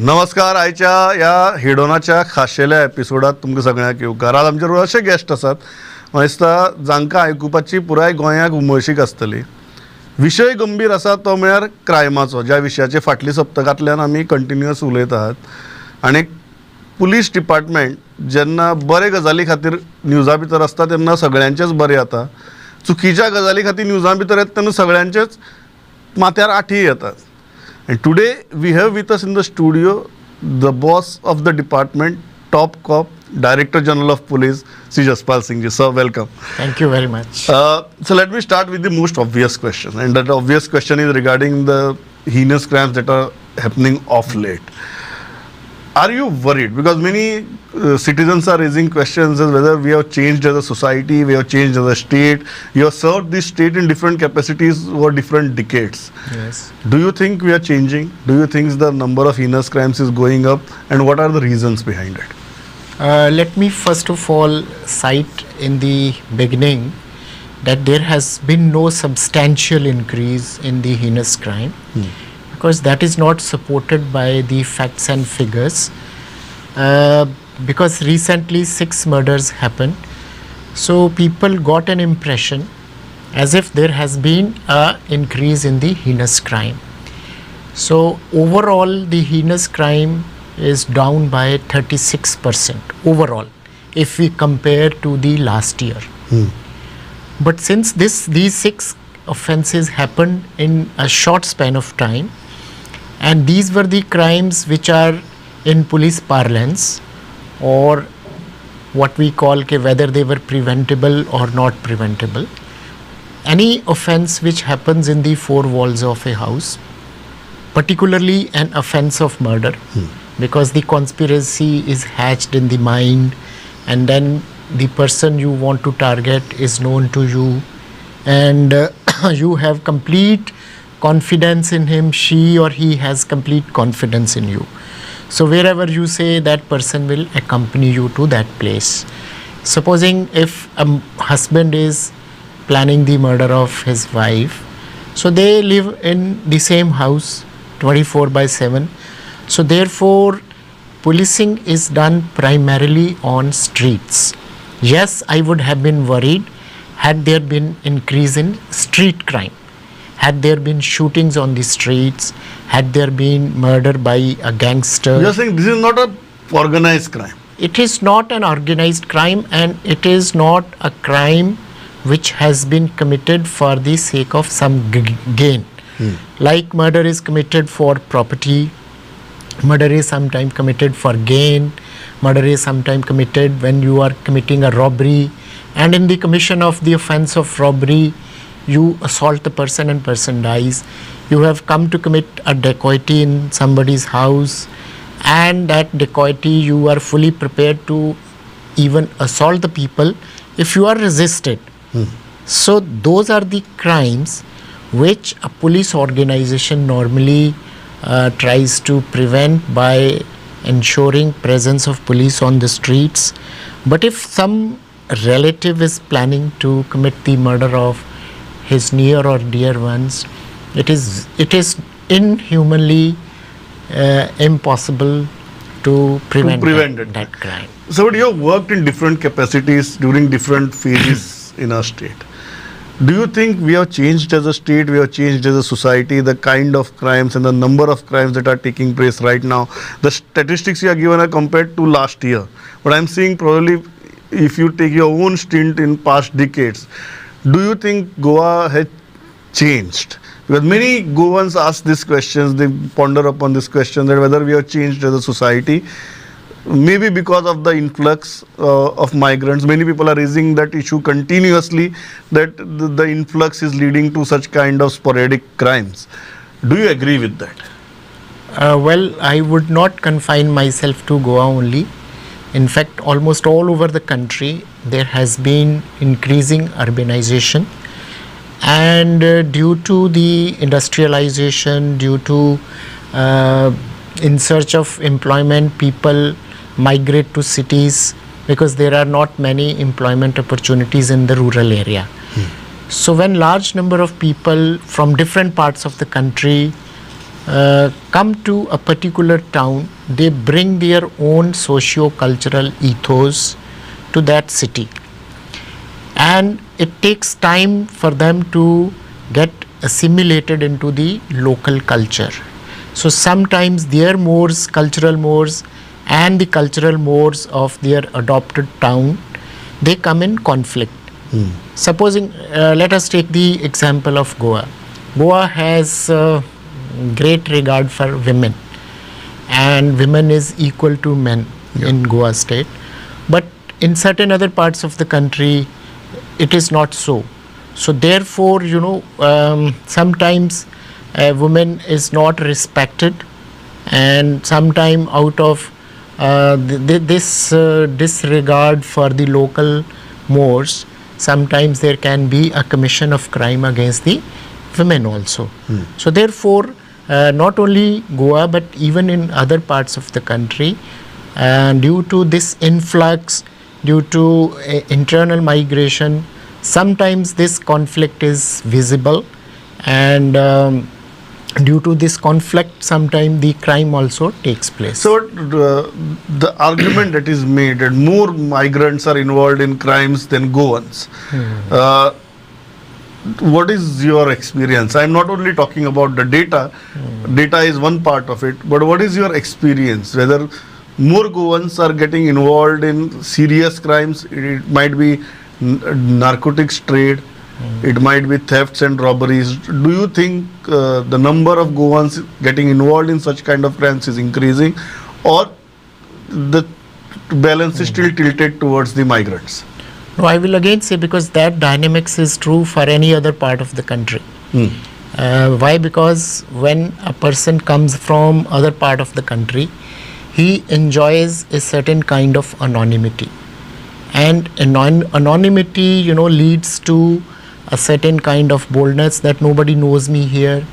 नमस्कार. आयच्या ह्या हिडोनाच्या खाशेल्या एपिसोडात तुमकां सगळ्यांक येवकार. आज आमचे असे गेस्ट आसात म्हाका दिसता जांकां आयकुपाची पुराय गोंयाक उमळशीक आसतली. विशय गंभीर आसा तो म्हळ्यार क्रायमाचो, ज्या विशयाचे फाटल्या सप्तकांतल्यान आमी कंटिन्युअस उलयत आहात. आनी पुलीस डिपार्टमेंट जेन्ना बरे गजाली खातीर न्यूजा भितर आसता तेन्ना सगळ्यांचेच बरें जाता, चुकीच्या गजाली खातीर न्यूजा भितर येता तेन्ना सगळ्यांचेच माथ्यार आठी येतात. And today we have with us in the studio the boss of the department, top cop, Director General of Police, Sri Jaspal Singh. Sir, welcome. Thank you very much. So let me start with the most obvious question, and that obvious question is regarding the heinous crimes that are happening of late. Are you worried? Because many citizens are raising questions as whether we have changed as a society, we have changed as a state. You have served this state in different capacities over different decades. Yes. Do you think we are changing? Do you think the number of heinous crimes is going up? And what are the reasons behind it? Let me first of all cite in the beginning that there has been no substantial increase in the heinous crime. Because that is not supported by the facts and figures, because recently 6 murders happened, so people got an impression as if there has been an increase in the heinous crime. So overall the heinous crime is down by 36% overall if we compare to the last year. But since these 6 offences happened in a short span of time, and these were the crimes which are in police parlance, or what we call whether they were preventable or not preventable. Any offence which happens in the 4 walls of a house, particularly an offence of murder, because the conspiracy is hatched in the mind, and then the person you want to target is known to you, and you have complete confidence in him, she or he has complete confidence in you. So wherever you say, that person will accompany you to that place. Supposing if a husband is planning the murder of his wife, so they live in the same house 24/7. So therefore policing is done primarily on streets. Yes, I would have been worried had there been increase in street crime. Had there been shootings on the streets, had there been murder by a gangster. You are saying this is not an organized crime. It is not an organized crime, and it is not a crime which has been committed for the sake of some gain. Like murder is committed for property, murder is sometimes committed for gain, murder is sometimes committed when you are committing a robbery, and in the commission of the offence of robbery, you assault the person and person dies. You have come to commit a dacoity in somebody's house, and that dacoity you are fully prepared to even assault the people if you are resisted. So those are the crimes which a police organization normally tries to prevent by ensuring presence of police on the streets. But if some relative is planning to commit the murder of his near or dear ones, it is inhumanly impossible to prevent that crime. So you have worked in different capacities during different phases in our state. Do you think we have changed as a state, we have changed as a society, the kind of crimes and the number of crimes that are taking place right now? The statistics you are given are compared to last year, but I am seeing probably if you take your own stint in past decades, do you think Goa has changed? Because many Goans ask these questions, they ponder upon this question that whether we have changed as a society, maybe because of the influx of migrants. Many people are raising that issue continuously, that the influx is leading to such kind of sporadic crimes. Do you agree with that? Well, I would not confine myself to Goa only. In fact, almost all over the country there has been increasing urbanization, and due to the industrialization, due to in search of employment, people migrate to cities because there are not many employment opportunities in the rural area. So when large number of people from different parts of the country come to a particular town, they bring their own socio-cultural ethos to that city. And it takes time for them to get assimilated into the local culture. So sometimes their mores, cultural mores, and the cultural mores of their adopted town, they come in conflict. Supposing, let us take the example of Goa. Goa has great regard for women, and women is equal to men in Goa state. But in certain other parts of the country, it is not so. So therefore, sometimes a woman is not respected, and sometime out of this disregard for the local mores, sometimes there can be a commission of crime against the women also. So therefore, not only Goa but even in other parts of the country, due to this influx, due to internal migration, sometimes this conflict is visible, and due to this conflict, sometimes the crime also takes place. So the argument that is made that more migrants are involved in crimes than Goans. What is your experience? I'm not only talking about the data. Data is one part of it, but what is your experience? Whether more Goans are getting involved in serious crimes? It might be narcotics trade. It might be thefts and robberies. Do you think the number of Goans getting involved in such kind of crimes is increasing, or the balance is still tilted towards the migrants? No, I will again say, because that dynamics is true for any other part of the country. Why? Because when a person comes from other part of the country, he enjoys a certain kind of anonymity, and anonymity, leads to a certain kind of boldness that nobody knows me here.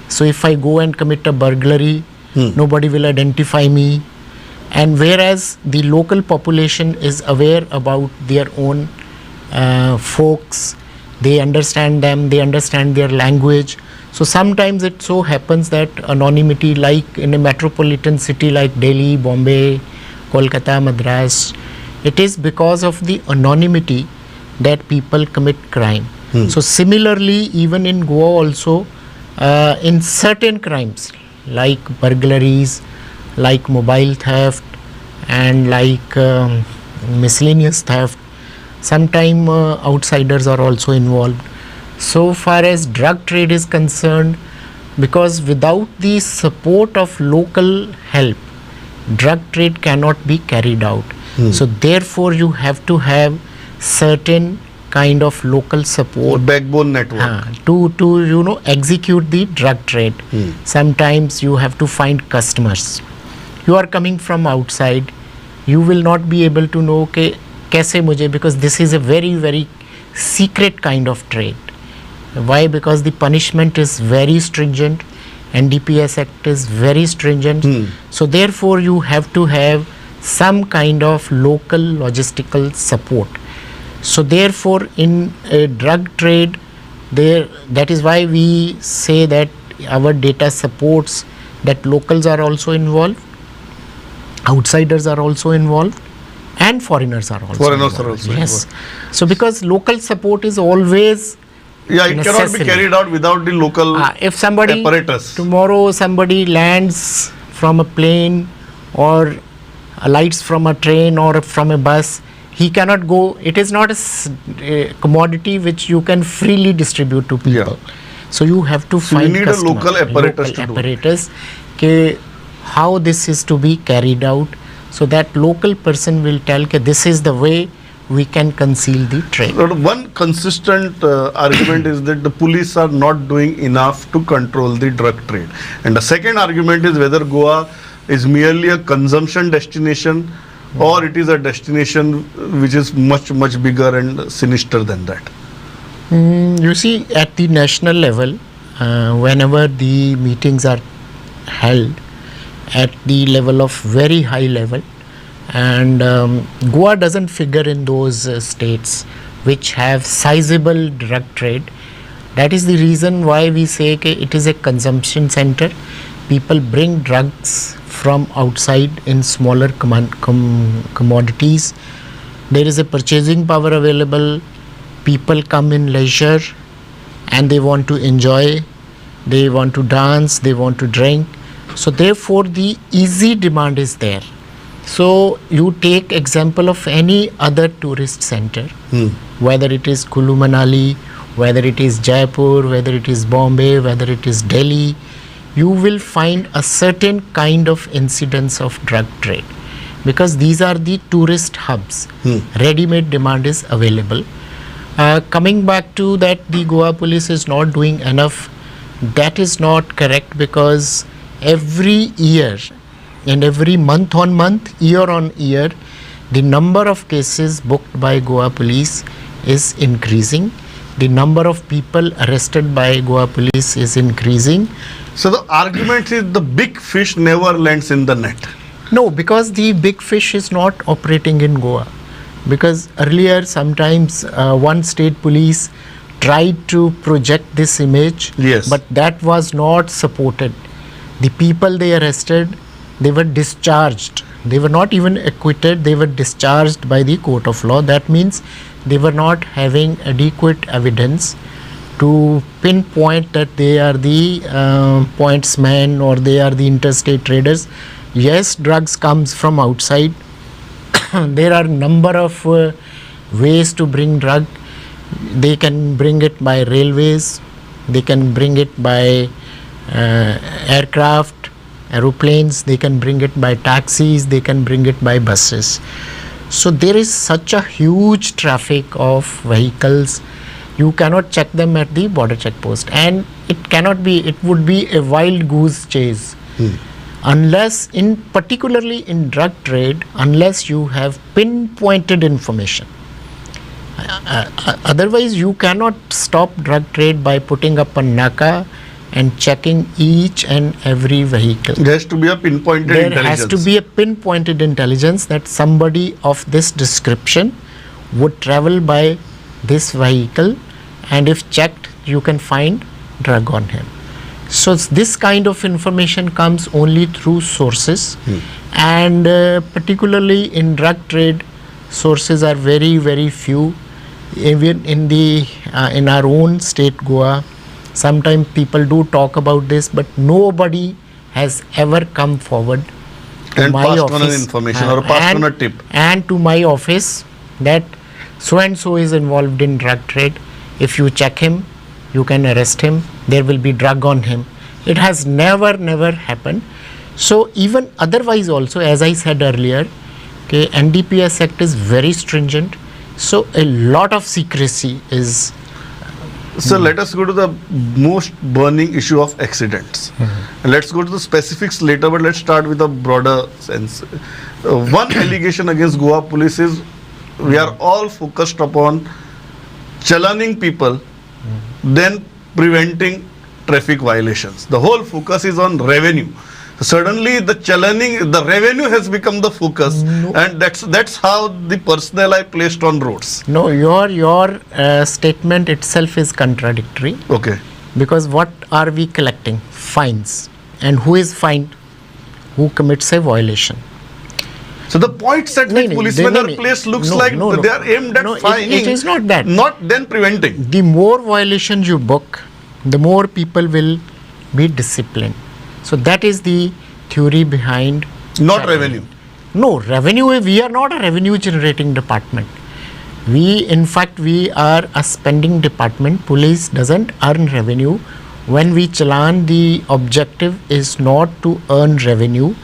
So if I go and commit a burglary, nobody will identify me. And whereas the local population is aware about their own folks, they understand them, they understand their language. So sometimes it so happens that anonymity, like in a metropolitan city like Delhi, Bombay, Kolkata, Madras, it is because of the anonymity that people commit crime. So similarly, even in Goa also, in certain crimes like burglaries, like mobile theft, and like miscellaneous theft, sometimes outsiders are also involved. So far as drug trade is concerned, because without the support of local help, drug trade cannot be carried out. So therefore you have to have certain kind of local support, backbone network, to execute the drug trade. Sometimes you have to find customers. You are coming from outside, you will not be able to know kaise mujhe, because this is a very, very secret kind of trade. Why? Because the punishment is very stringent, NDPS Act is very stringent. So therefore you have to have some kind of local logistical support. So therefore in a drug trade, that is why we say that our data supports that locals are also involved, outsiders are also involved, and foreigners are also involved. Yes. So because local support is always it cannot be carried out without the local if somebody apparatus. Tomorrow somebody lands from a plane or alights from a train or from a bus, he cannot go. It is not a commodity which you can freely distribute to people. So you have to find you need a local apparatus how this is to be carried out, so that local person will tell this is the way we can conceal the trade. One consistent argument is that the police are not doing enough to control the drug trade, and the second argument is whether Goa is merely a consumption destination or it is a destination which is much, much bigger and sinister than that. You see, at the national level, whenever the meetings are held at the level of very high level, and Goa doesn't figure in those states which have sizable drug trade. That is the reason why we say it is a consumption center. People bring drugs from outside in smaller commodities. There is a purchasing power available. People come in leisure and they want to enjoy, they want to dance, they want to drink. So therefore the easy demand is there. So you take example of any other tourist center, whether it is Kulu Manali, whether it is Jaipur, whether it is Bombay, whether it is Delhi, you will find a certain kind of incidence of drug trade, because these are the tourist hubs. Ready-made demand is available. Coming back to that, the Goa police is not doing enough. That is not correct, because every year and every month on month, year on year, the number of cases booked by Goa police is increasing. The number of people arrested by Goa police is increasing. So the argument is the big fish never lands in the net. No, because the big fish is not operating in Goa. Because earlier sometimes one state police tried to project this image, Yes. but that was not supported. The people they arrested, they were discharged. They were not even acquitted, they were discharged by the court of law. That means they were not having adequate evidence to pinpoint that they are the pointsmen or they are the interstate traders. Yes, drugs comes from outside. There are number of ways to bring drug. They can bring it by railways, they can bring it by aircraft, aeroplanes, they can bring it by taxis, they can bring it by buses. So there is such a huge traffic of vehicles, you cannot check them at the border checkpost, and it would be a wild goose chase. Unless, particularly in drug trade, unless you have pinpointed information. Otherwise you cannot stop drug trade by putting up a naka and checking each and every vehicle. There has to be a pinpointed There intelligence. has to be a pinpointed intelligence that somebody of this description would travel by this vehicle, and if checked you can find drug on him. So this kind of information comes only through sources, and particularly in drug trade, sources are very, very few. Even in our own state Goa, sometimes people do talk about this, but nobody has ever come forward to and my passed office on an information or passed on a tip. and to my office that so and so is involved in drug trade. If you check him, you can arrest him, there will be drug on him. It has never happened. So even otherwise also, as I said earlier, okay, NDPS Act is very stringent, so a lot of secrecy is. So let us go to the most burning issue of accidents. And let's go to the specifics later, but let's start with a broader sense. One allegation against Goa police is we are all focused upon chalaning people, then preventing traffic violations. The whole focus is on revenue. Suddenly the chalaning, the revenue has become the focus, and that's how the personnel are placed on roads. No, your statement itself is contradictory. Okay. Because what are we collecting? Fines. And who is fined? Who commits a violation? So the points at which policemen are placed looks like they are aimed at fining. It is not that. Not then preventing. The more violations you book, the more people will be disciplined. So that is the theory behind. Not revenue. No, revenue, we are not a revenue generating department. In fact, we are a spending department. Police doesn't earn revenue. When we challan, the objective is not to earn revenue.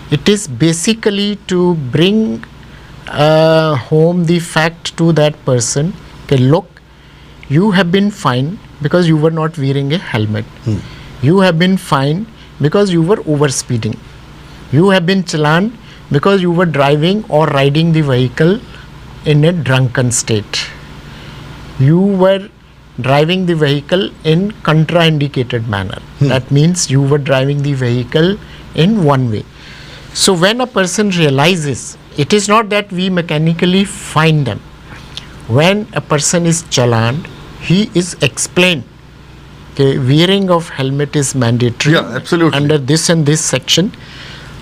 It is basically to bring home the fact to that person. Okay, look, you have been fined because you were not wearing a helmet. You have been fined because you were over speeding. You have been challaned because you were driving or riding the vehicle in a drunken state. You were driving the vehicle in contraindicated manner. That means you were driving the vehicle in one way. So when a person realizes, it is not that we mechanically fine them. When a person is challaned, he is explained wearing of helmet is mandatory. Yeah, absolutely. Under this and this section.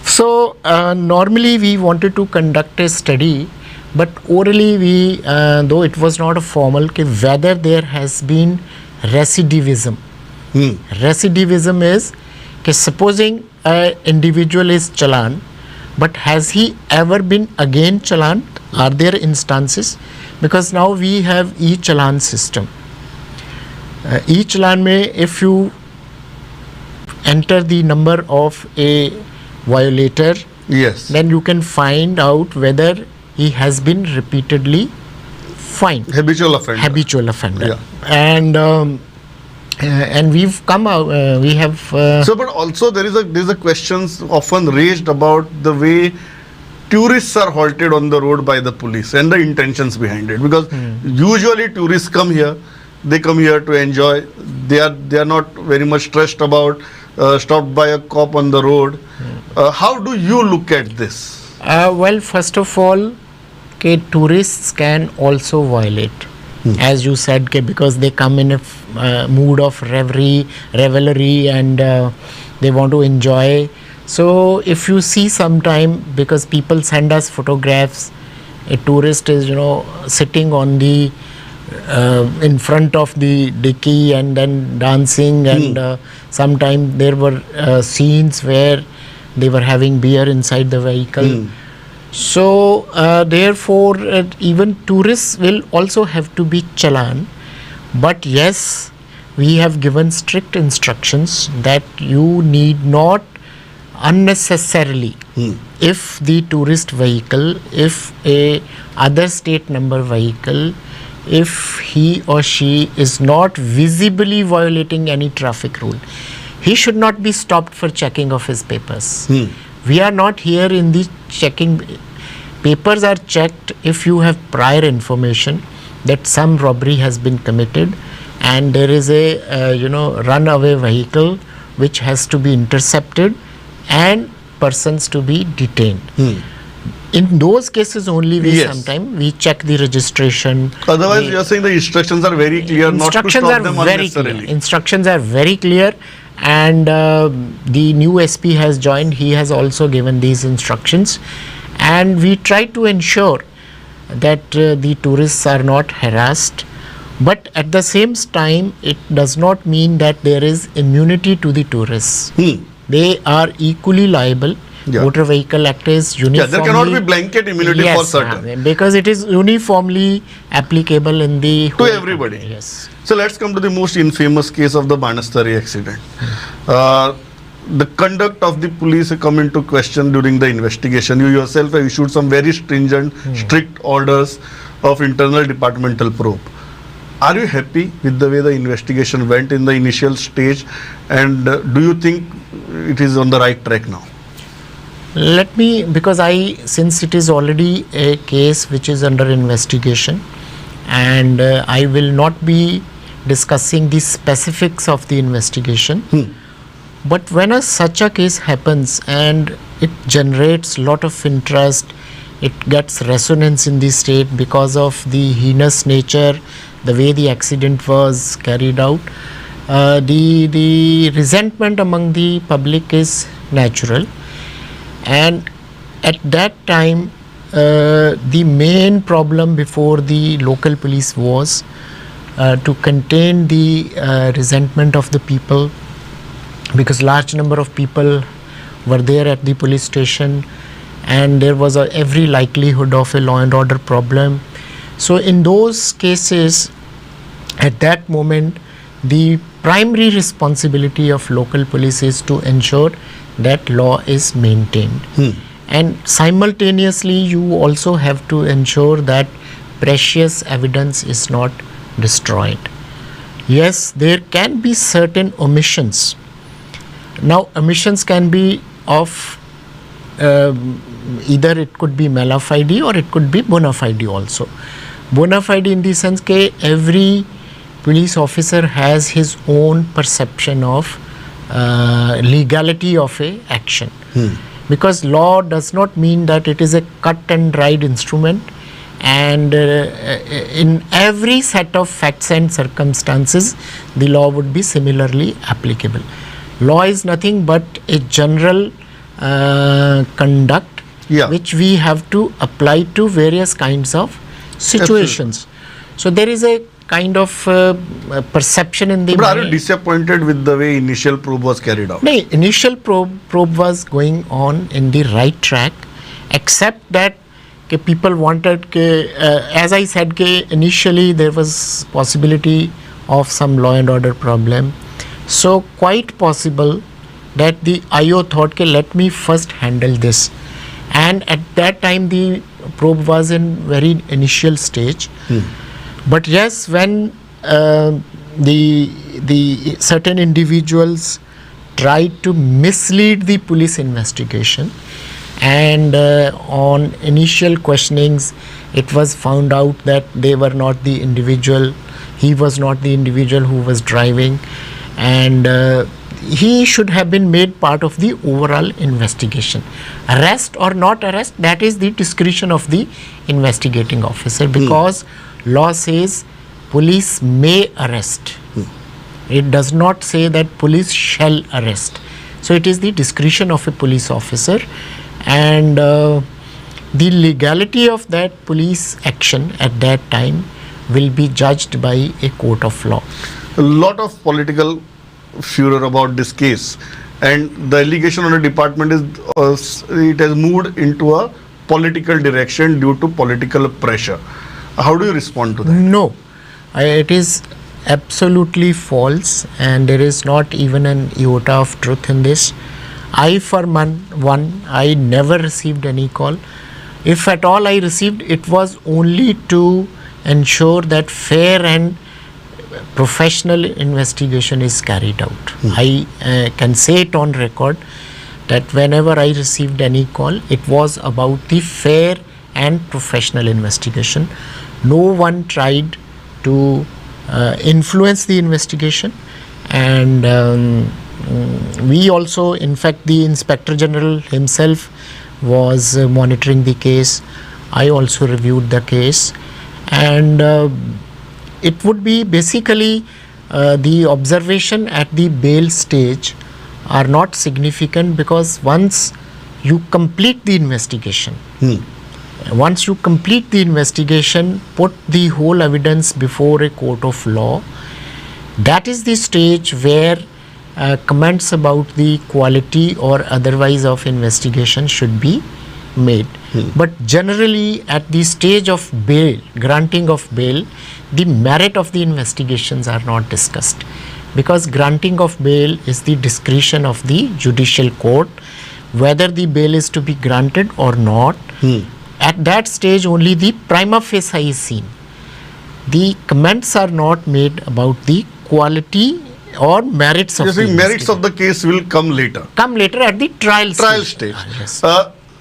So normally we wanted to conduct a study, but orally we, though it was not a formal, whether there has been recidivism. Recidivism is supposing an individual is challan, but has he ever been again challan? Are there instances? Because now we have e-challan system. E-challan may, if you enter the number of a violator, Yes. then you can find out whether he has been repeatedly fined. Habitual offender. Habitual offender. Yeah. And we've come out, we have... So, but also there is a questions often raised about the way tourists are halted on the road by the police and the intentions behind it. Because usually tourists come here, they come here to enjoy. They are not very much stressed about stopped by a cop on the road. How do you look at this? Well, first of all, tourists can also violate. As you said, because they come in a mood of revelry and they want to enjoy. So if you see sometime, because people send us photographs, a tourist is sitting on the in front of the dicky and then dancing, and sometime there were scenes where they were having beer inside the vehicle. So therefore even tourists will also have to be challan. But yes, we have given strict instructions that you need not unnecessarily, if the tourist vehicle, if a other state number vehicle, if he or she is not visibly violating any traffic rule, he should not be stopped for checking of his papers. We are not here in the checking. Papers are checked if you have prior information that some robbery has been committed and there is a runaway vehicle which has to be intercepted and persons to be detained. In those cases only sometimes we check the registration. Otherwise, you are saying the instructions are very clear, not to stop them unnecessarily. Instructions are very clear, and the new SP has joined. He has also given these instructions, and we try to ensure that the tourists are not harassed. But at the same time, it does not mean that there is immunity to the tourists. They are equally liable. Motor Vehicle Act is uniformly... there cannot be blanket immunity for certain. Because it is uniformly applicable in the... To everybody. Country. Yes. So let's come to the most infamous case of the Banastari accident. The conduct of the police come into question during the investigation. You yourself have issued some very stringent, strict orders of internal departmental probe. Are you happy with the way the investigation went in the initial stage, and do you think it is on the right track now? Let me, because since it is already a case which is under investigation, and I will not be discussing the specifics of the investigation, but when such a case happens and it generates lot of interest, it gets resonance in the state because of the heinous nature, the way the accident was carried out, the resentment among the public is natural. And at that time, the main problem before the local police was to contain the resentment of the people, because large number of people were there at the police station and there was every likelihood of a law and order problem. So in those cases, at that moment, the primary responsibility of local police is to ensure that law is maintained. And simultaneously, you also have to ensure that precious evidence is not destroyed. Yes, there can be certain omissions. Now, omissions can be of either it could be mala fide or it could be bona fide also. Bona fide in the sense that every police officer has his own perception of legality of a action. Because law does not mean that it is a cut and dried instrument and in every set of facts and circumstances the law would be similarly applicable. Law is nothing but a general conduct which we have to apply to various kinds of situations. So there is a kind of perception in the But are you disappointed with the way initial probe was carried out? No, initial probe was going on in the right track, except that people wanted, as I said, initially there was possibility of some law and order problem. So quite possible that the IO thought, let me first handle this. And at that time the probe was in very initial stage. But yes, when the certain individuals tried to mislead the police investigation, and on initial questionings it was found out that they were not the individual, he was not the individual who was driving, and he should have been made part of the overall investigation. Arrest or not arrest, that is the discretion of the investigating officer, because law says police may arrest. It does not say that police shall arrest. So it is the discretion of a police officer, and the legality of that police action at that time will be judged by a court of law. A lot of political furor about this case, and the allegation on the department is it has moved into a political direction due to political pressure. How do you respond to that? No, it is absolutely false, and there is not even an iota of truth in this. I, for one, I never received any call. If at all I received, it was only to ensure that fair and professional investigation is carried out. I can say it on record that whenever I received any call, it was about the fair and professional investigation. No one tried to influence the investigation, and we also, in fact, the Inspector General himself was monitoring the case. I also reviewed the case, and it would be basically the observation at the bail stage are not significant, because once you complete the investigation, put the whole evidence before a court of law, that is the stage where comments about the quality or otherwise of investigation should be made. But generally at the stage of bail, granting of bail, the merit of the investigations are not discussed, because granting of bail is the discretion of the judicial court, whether the bail is to be granted or not. At that stage only the prima facie is seen. The comments are not made about the quality or merits of the merits of the case will come later. Come later at the trial stage. Yes.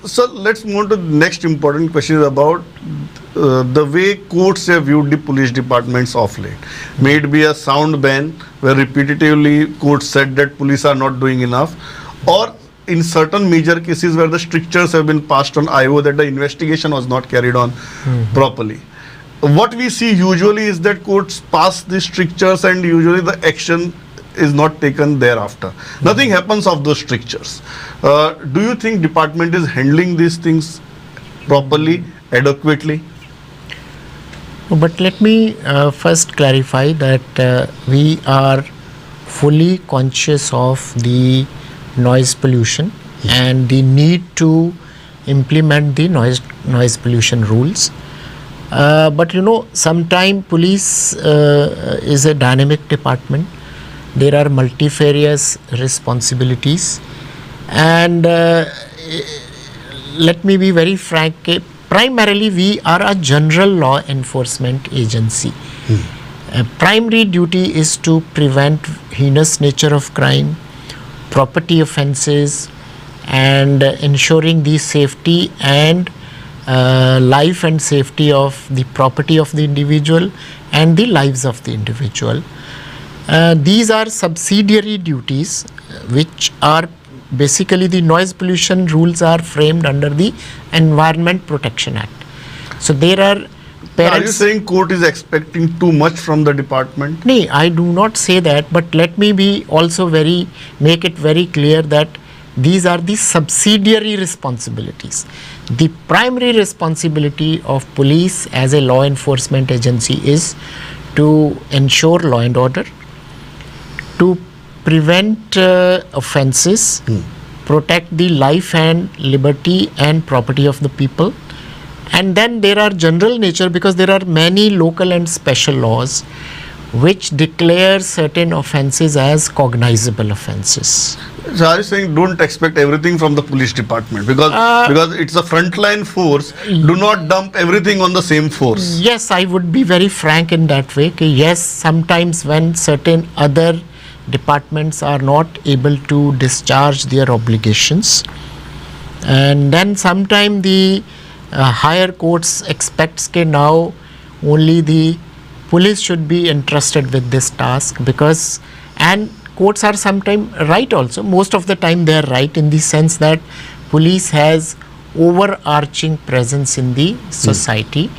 So let's move to the next important question about the way courts have viewed the police departments of late. May it be a sound ban where repetitively courts said that police are not doing enough, or in certain major cases where the strictures have been passed on IO that the investigation was not carried on properly. What we see usually is that courts pass the strictures and usually the action is not taken thereafter. Nothing happens of those strictures. Do you think department is handling these things properly, adequately? But let me first clarify that we are fully conscious of the noise pollution and the need to implement the noise pollution rules. But sometimes police is a dynamic department. There are multifarious responsibilities, and let me be very frank, primarily we are a general law enforcement agency. Primary duty is to prevent heinous nature of crime, property offences, and ensuring the safety and life and safety of the property of the individual and the lives of the individual. These are subsidiary duties which are basically the noise pollution rules are framed under the Environment Protection Act. So there are Are you parents. saying court is expecting too much from the department? No, I do not say that, but let me be also make it very clear that these are the subsidiary responsibilities. The primary responsibility of police as a law enforcement agency is to ensure law and order, to prevent offences, protect the life and liberty and property of the people. And then there are general nature, because there are many local and special laws which declare certain offences as cognizable offences. So are you saying don't expect everything from the police department because it's a frontline force? Do not dump everything on the same force. Yes, I would be very frank in that way. Yes, sometimes when certain other departments are not able to discharge their obligations, and then sometimes the higher courts expects that now only the police should be entrusted with this task, because, and courts are sometimes right also, most of the time they are right, in the sense that police has overarching presence in the society.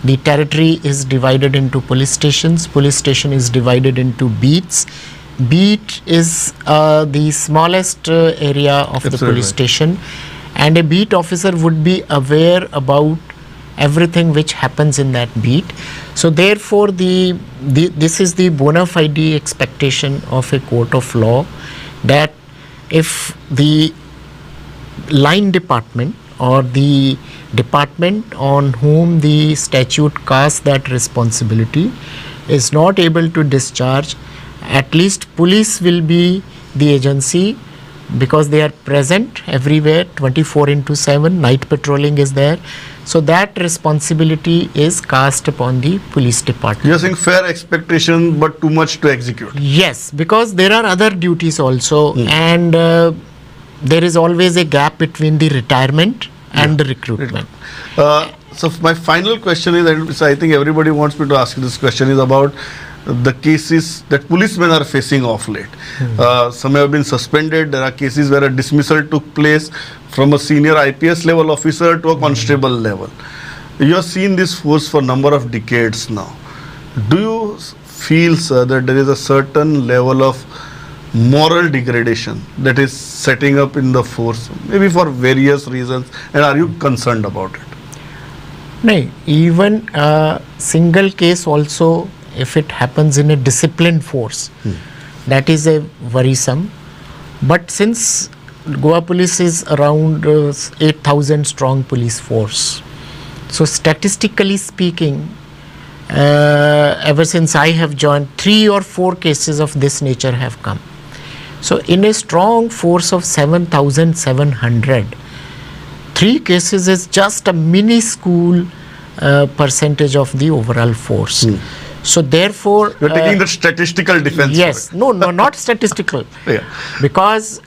The territory is divided into police station is divided into beats. Beat is the smallest area of the police station, and a beat officer would be aware about everything which happens in that beat. So therefore this is the bona fide expectation of a court of law, that if the line department or the department on whom the statute casts that responsibility is not able to discharge, at least police will be the agency, because they are present everywhere 24/7, night patrolling is there. So that responsibility is cast upon the police department. You are saying fair expectation but too much to execute. Yes, because there are other duties also, and there is always a gap between the retirement and the recruitment. So my final question is, and I think everybody wants me to ask you this question, is about the cases that policemen are facing off late. Some have been suspended. There are cases where a dismissal took place from a senior IPS level officer to a constable level. You have seen this force for a number of decades now. Do you feel, sir, that there is a certain level of moral degradation that is setting up in the force, maybe for various reasons, and are you concerned about it? No, even a single case also, if it happens in a disciplined force, that is a worrisome. But since Goa Police is around 8,000 strong police force, so statistically speaking, ever since I have joined, 3 or 4 cases of this nature have come. So in a strong force of 7,700, 3 cases is just a minuscule percentage of the overall force. So therefore, you're taking the statistical defense. Yes, no, not statistical. Because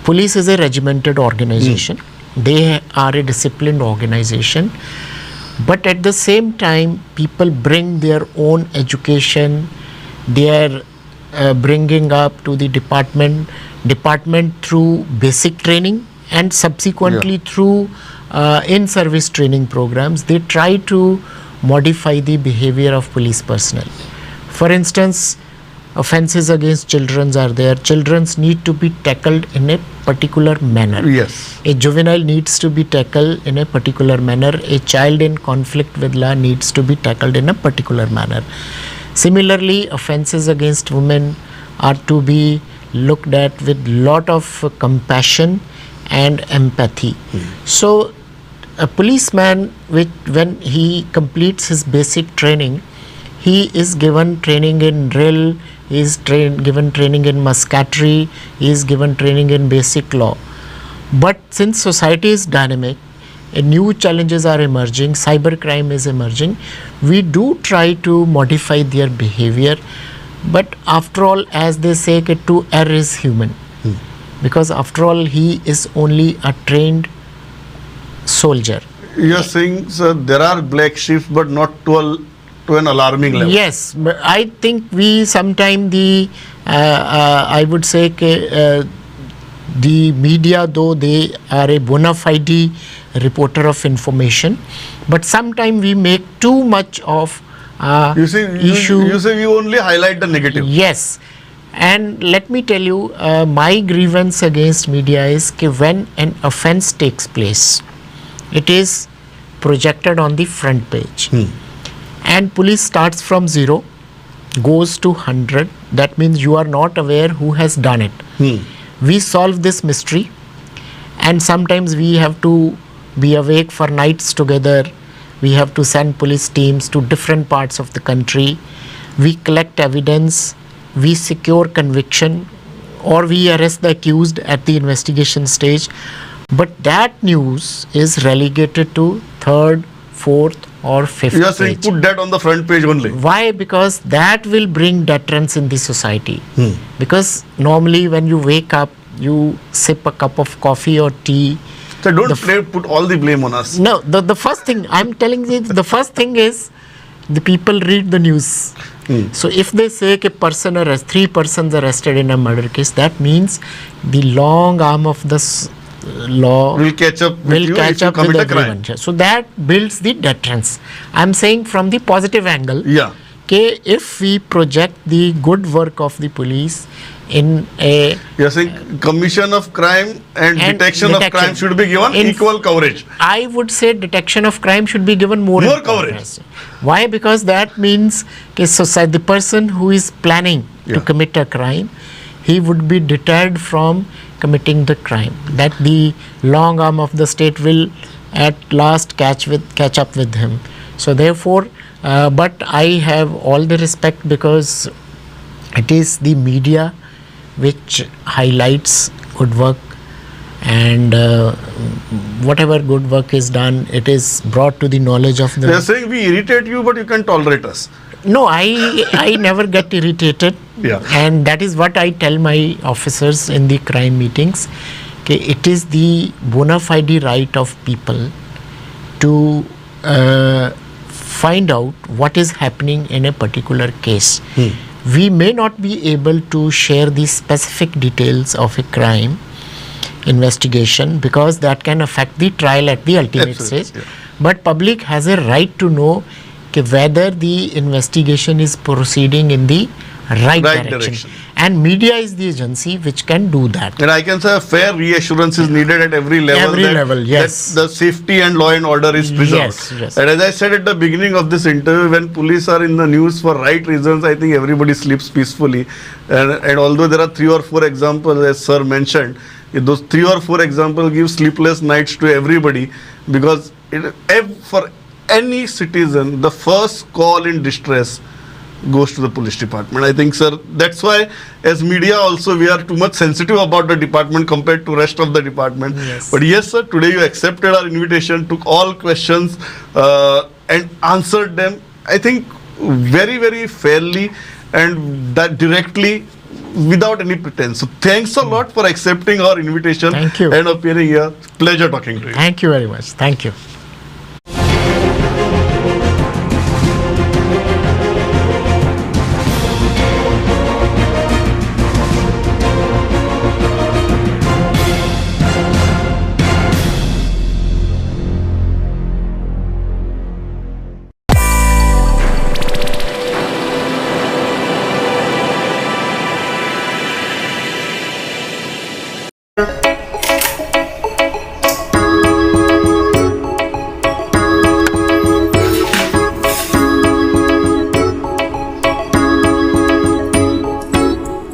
police is a regimented organization. They are a disciplined organization. But at the same time, people bring their own education. They are bringing up to the department through basic training, and subsequently through in-service training programs. They try to modify the behavior of police personnel. For instance, offences against children are there. Children need to be tackled in a particular manner. Yes. A juvenile needs to be tackled in a particular manner. A child in conflict with law needs to be tackled in a particular manner. Similarly, offences against women are to be looked at with lot of compassion and empathy. So a policeman, when he completes his basic training, he is given training in drill, he is given training in musketry, he is given training in basic law. But since society is dynamic, new challenges are emerging, cybercrime is emerging, we do try to modify their behavior. But after all, as they say, to err is human. Because after all, he is only a trained soldier. You are saying, sir, there are black sheep, but not to an alarming level. Yes, but I think we sometimes I would say the media, though they are a bona fide reporter of information, but sometimes we make too much of You say issue. you say you only highlight the negative. Yes, and let me tell you, my grievance against media is कि when an offence takes place, it is projected on the front page, and police starts from 0, goes to 100. That means you are not aware who has done it. We solve this mystery, and sometimes we have to be awake for nights together. We have to send police teams to different parts of the country. We collect evidence, we secure conviction, or we arrest the accused at the investigation stage. But that news is relegated to 3rd, 4th or 5th You are saying page. put that on the front page only. Why? Because that will bring deterrence in the society. Because normally when you wake up, you sip a cup of coffee or tea. So don't put all the blame on us. No, the first thing I'm telling you, the first thing is the people read the news. So if they say that 3 persons arrested in a murder case, that means the long arm of the law Will catch up with will you catch if you up with commit a crime. everyone. So that builds the deterrence. I'm saying from the positive angle. Yeah. Okay, if we project the good work of the police in a You are saying commission of crime and detection of crime should be given equal coverage. I would say detection of crime should be given more coverage. importance. Why? Because that means society, the person who is planning to commit a crime, he would be deterred from committing the crime. That the long arm of the state will at last catch up with him. So therefore, but I have all the respect because it is the media which highlights good work, and whatever good work is done, it is brought to the knowledge of They are the. saying we irritate you, but you can tolerate us. No, I never get irritated, Yeah. and that is what I tell my officers in the crime meetings. Okay, it is the bona fide right of people to find out what is happening in a particular case. We may not be able to share the specific details of a crime investigation because that can affect the trial at the ultimate Absolutely, stage. But public has a right to know whether the investigation is proceeding in the right direction. And media is the agency which can do that. And I can say a fair reassurance is needed at every level. Yes. That the safety and law and order is preserved. Yes. And as I said at the beginning of this interview, when police are in the news for right reasons, I think everybody sleeps peacefully. And although there are 3 or 4 examples, as sir mentioned, those 3 or 4 examples give sleepless nights to everybody, because for any citizen, the first call in distress goes to the police department. I think, sir, that's why as media also we are too much sensitive about the department compared to rest of the department. Yes. But yes, sir, today you accepted our invitation, took all questions and answered them, I think, very, very fairly and that directly, without any pretense. So thanks a lot for accepting our invitation. Thank you. And appearing here. Pleasure talking to you. Thank you very much. Thank you.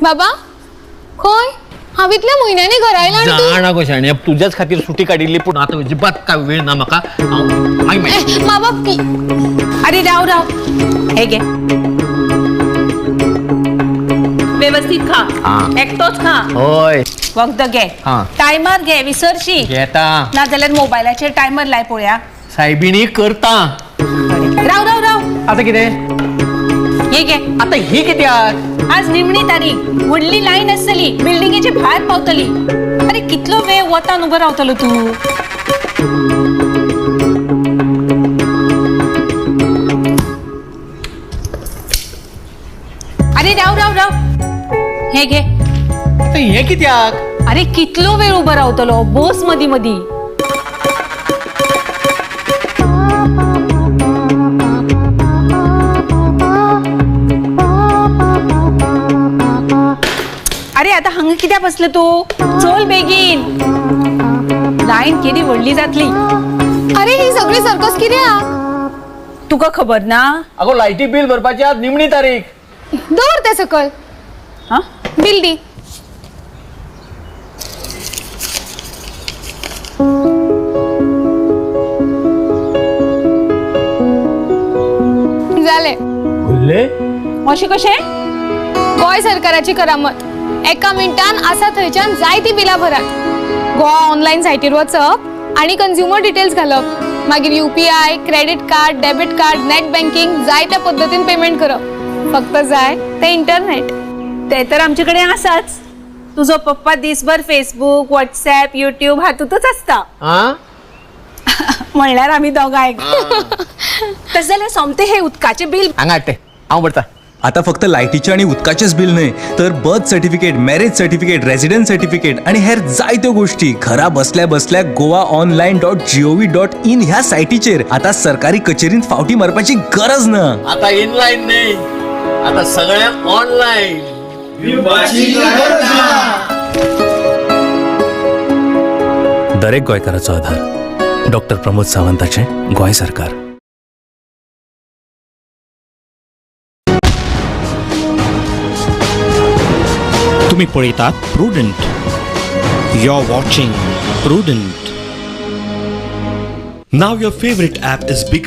बाबा खंय हांव इतल्या म्हयन्यांनी घरा आयला आनी तूं- जाणा गो शाणे तुझ्याच खातीर सुटी काडिल्ली पूण आतां अजिबात काय वेळ ना म्हाका बाबा अरे राव हे घे व्यवस्थित खा एकटोच खा होय वखद घे हा. टायमार घे विसरशी घेता नाजाल्यार मोबायलाचेर टायमर लाय पळोवया सायबिणी करता राव राव राव आता कितें हे घे आता ही कित्याक आज निमणी तारीख व्हडली लायन आसतली बिल्डिंगेचे भायर पावतली अरे कितलो वेळ वतान उबो रावतलो तूं अरे राव राव राव हे घे आता हे कित्याक अरे कितलो वेळ उबो रावतलो बस मदी मदी अरे आता हांगा कित्याक बसले तू चल बेगीन लायन केदी व्हडली जातली. अरे ही सगळी सर्कस कित्याक? तुका खबर ना? अगो लायटी बिल भरपाची आज निमणी तारीख. दवर ते सकल हा बिल दी. जाले. अशें कशें? गोंय सरकाराची करामत. एका मिनिटान आसा थंयच्यान जायती बिलां भरात. गोवा ऑनलायन सायटीर वचप आनी कंज्युमर डिटेल्स घालप. मागीर UPI, credit card, debit card, net banking जायत्या पद्दतीन पेमेंट करप. फक्त जाय ते इंटरनेट. ते तर आमचे कडेन आसाच. तुजो पप्पा दिसभर फेसबुक, व्हॉट्सॲप, युट्यूब हातूंतच आसता. म्हणल्यार आमी दोगांय. तशें जाल्यार सोमते हे उदकाचे बिल हांगा हाडटे हांव भरता. आता फक्त लायटीचे आणि उदकाचेच बिल न्हय तर birth certificate, marriage certificate, residence certificate आणि हेर जायत्यो गोष्टी घरा बसल्या बसल्या goaonline.gov.in ह्या सायटीचेर आता सरकारी कचेरींत फावटी मारपाची गरज ना. आता इनलाईन नाही, आता सगळ्यांक ऑनलाईन. दरेक गोंयकाराचो आधार. डॉक्टर प्रमोद सावंताचे गोंय सरकार. तुम्ही पळयतात Prudent. You are watching Prudent. Now your favorite app is bigger.